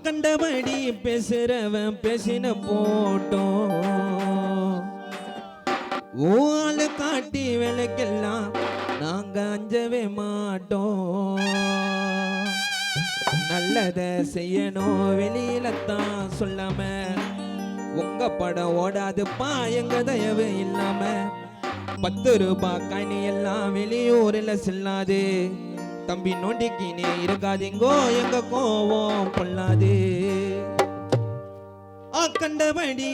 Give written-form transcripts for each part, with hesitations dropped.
கண்டபடி பேசுறவன் பேசின போட்டோம் ஊழ காட்டி விளக்கெல்லாம் நாங்க அஞ்சவே மாட்டோம் நல்லத செய்யணும் வெளியில தான் சொல்லாம உங்க படம் ஓடாதுப்பா எங்க தயவு இல்லாம 10 ரூபாய் காணி எல்லாம் வெளியூர்ல செல்லாது தம்பி நோண்டிக்கினே இருக்காதீங்கோ எங்க கோவம் கொள்ளாது ஆக்கண்டபடி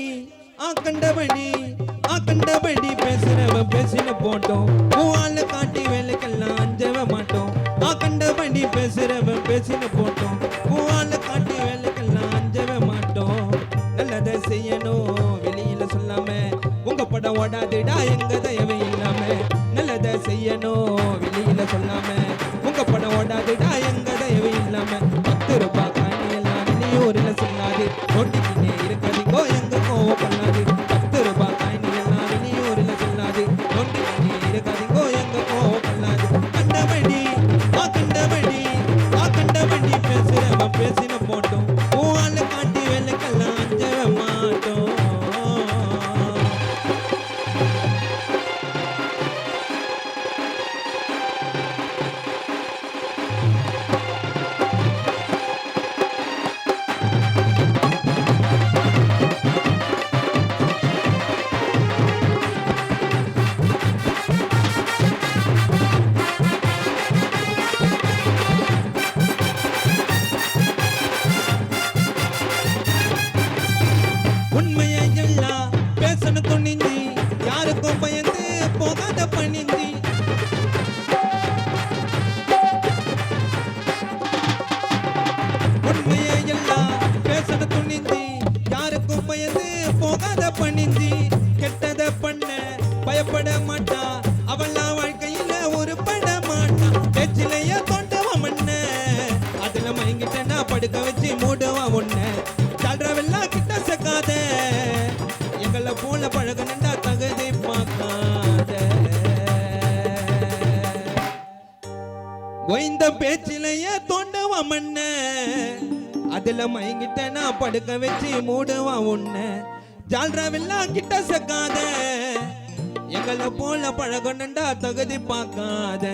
பேசுறவன் பேசின போட்டோம் பூவால காட்டி வேலைக்கெல்லாம் அஞ்சவ மாட்டோம் ஆக்கண்டபடி பேசுறவன் பேசின போட்டோம் பூவால காட்டி வேலைக்கெல்லாம் அஞ்சவ மாட்டோம் நல்லத செய்யணும் வெளியில சொல்லாம உங்க படம் ஓடாதுடா எங்க தயவு இல்லாம நல்லத செய்யணும் வெளியில சொல்லாம உங்க படம் ஓடாதுடா எங்க தயவு இல்லாம 10 ரூபாய் காணி எல்லாம் வெளியூர்ல சொல்லாது நோட்டிக்கினே இருக்காதீங்கோ எங்க கோவம் பண்ணாது 10 ரூபாய் காணி எல்லாம் வெளியூர்ல சொல்லாது நோட்டிக்கினே இருக்காதீங்கோ எங்க கோவம் பண்ணாது கண்டபடி பேசுறவன் பேசின போட்டோம் பூவால காட்டி வேலைக்கெல்லாம் அஞ்சவ மாட்டோம் உண்மையை எல்லாம் பேசணும் துணிஞ்சி யாருக்கும் பயந்து போகாத பணிஞ்சி உண்மையை எல்லாம் பேசணும் துணிஞ்சி யாருக்கும் பயந்து போகாத பணிஞ்சி கெட்டத பண்ண பயப்பட மாட்டா அவளா வாழ்க்கையில ஒரு பட மாட்டா பேச்சிலைய கொண்டவன் மண்ண அதுல மயங்கிட்டனா படுக்க வச்சு மூடுவான் உன்ன சால்றவெல்லாம் கிட்ட சக்காத எங்களை போல பழகணுண்டா தகுதி பார்க்காத இந்த பேச்சிலைய தோண்டவன் மண்ண அதுல மயங்கிட்டனா படுக்க வச்சு மூடுவான் உன்ன ஜால்றவெல்லாம் கிட்ட சக்காத எங்களை போல பழகணுண்டா தகுதி பார்க்காத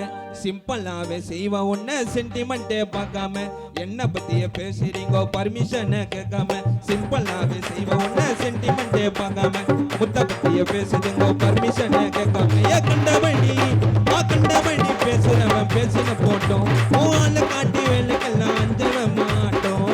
சிம்பிளாவே செய்வ உன்ன சென்டிமெண்டே பார்க்காம என்ன பத்திய பேசுறீங்கோ பர்மிஷனை கேட்காம சிம்பிளாவே செய்வ உன்ன சென்டிமெண்டே பார்க்காம முத்த பத்திய பேசுதுங்கோ பர்மிஷனை கேட்காம கண்டபடி பேசுறவன் பேசின போட்டோம் பூவால காட்டி வேலைக்கெல்லாம் அஞ்சவ மாட்டோம்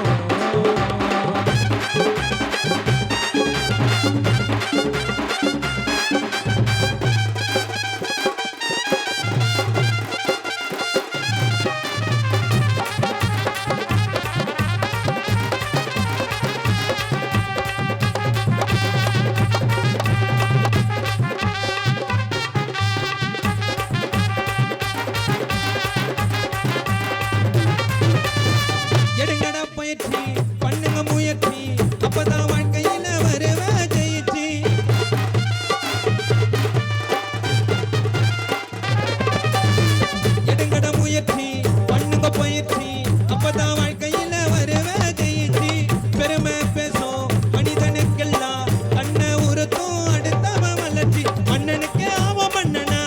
எடுங்கடா பயிற்சி பண்ணுங்க முயற்சி அப்பதான் வாழ்க்கையில வருவ ஜெயிச்சு எடுங்கடா முயற்சி பண்ணுங்க பயிற்சி அப்பதான் வாழ்க்கையில வருவ ஜெயிச்சு பெருமை பேசும் மனிதனுக்கெல்லாம் கண்ணை உறுத்தும் அடுத்தவன் வளர்ச்சி மன்னனுக்கே ஆவ மன்னனா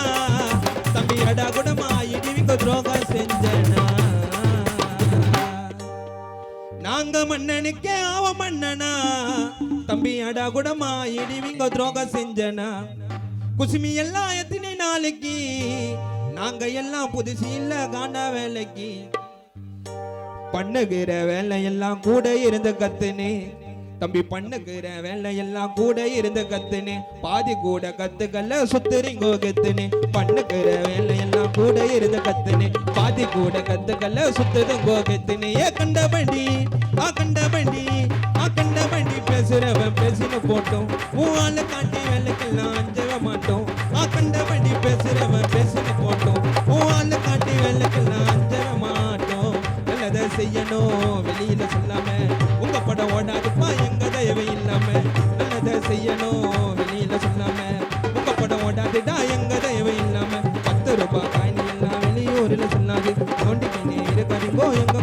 தம்பி அடா குடமா இடிவிங்க துரோகம் செஞ்சனா நாங்க மன்னனுக்கே ஆவ மன்னனா தம்பி அடா குடமா இடிவிங்க துரோகம் செஞ்சனா குசுமி எல்லாம் எத்தனை நாளைக்கு நாங்க எல்லாம் புதுசு இல்ல காண்டா வேலைக்கு பண்ணுகிற வேலையெல்லாம் கூட இருந்து கத்துனே தம்பி பண்ணுகிற வேலையெல்லாம் கூட இருந்து கத்துனே பாதி கூட கத்துக்கல்ல சுத்துறீங்கோ கத்துனே பண்ணுகிற வேலையெல்லாம் கூட இருந்து கத்துனே பாதி கூட கத்துக்கல்ல சுத்துறீங்கோ கத்துனே கண்டபடி பேசுறவன் பேசின போட்டோம் பூவால காட்டி வேலைக்கெல்லாம் அஞ்சவ மாட்டோம் கண்டபடி பேசுறவன் பேசின போட்டோம் பூவால காட்டி வேலைக்கெல்லாம் அஞ்சவ மாட்டோம் நல்லத செய்யணும் வெளியில சொல்லாம உங்க படம் ஓடாதுப்பா எங்க தயவு இல்லாம நல்லத செய்யணும் வெளியில சொல்லாம உங்க படம் ஓடாதுடா எங்க தயவு இல்லாம 10 ரூபாய் காணி எல்லாம் வெளியூர்ல சொல்லாது நோண்டிக்கினே இருக்காதீங்கோ எங்க